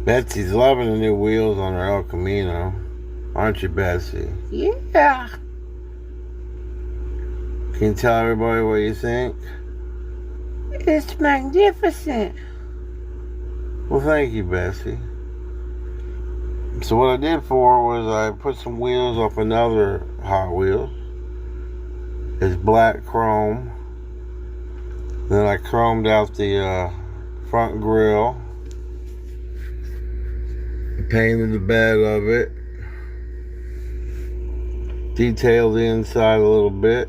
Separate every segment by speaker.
Speaker 1: Betsy's loving the new wheels on her El Camino. Aren't you, Betsy?
Speaker 2: Yeah.
Speaker 1: Can you tell everybody what you think?
Speaker 2: It's magnificent.
Speaker 1: Well, thank you, Betsy. So what I did for her was I put some wheels off another Hot Wheels. It's black chrome. Then I chromed out the front grille. Painted the bed of it. Detailed the inside a little bit.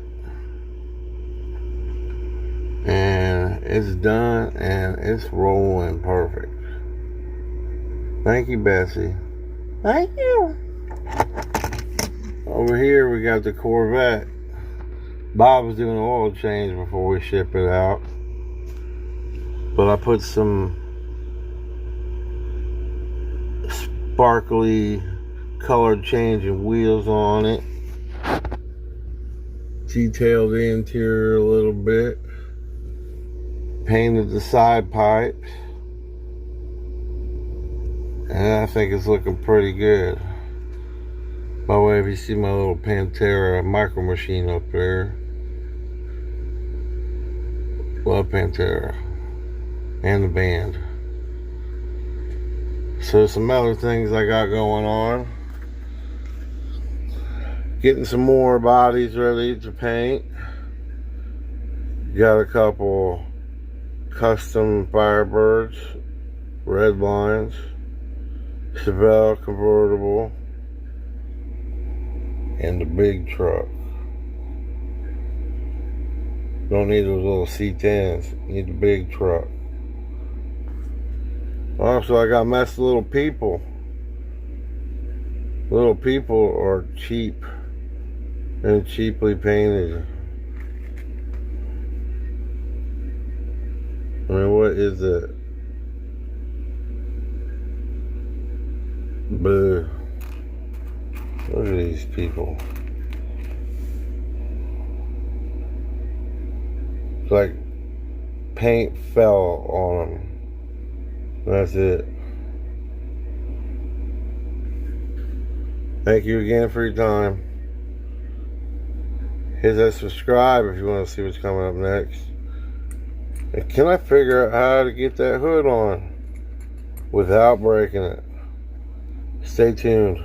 Speaker 1: And it's done and it's rolling perfect. Thank you, Bessie.
Speaker 2: Thank you.
Speaker 1: Over here we got the Corvette. Bob was doing an oil change before we ship it out. But I put some sparkly colored changing wheels on it. Detailed the interior a little bit. Painted the side pipes. And I think it's looking pretty good. By the way, if you see my little Pantera micro machine up there, love Pantera and the band. So some other things I got going on. Getting some more bodies ready to paint. Got a couple custom Firebirds, red lines, Chevelle convertible, and the big truck. Don't need those little C10s, need the big truck. Also, I got messed little people. Little people are cheap and cheaply painted. I mean, what is it? Boo. Look at these people. It's like paint fell on them. That's it. Thank you again for your time. Hit that subscribe if you want to see what's coming up next. And can I figure out how to get that hood on without breaking it? Stay tuned.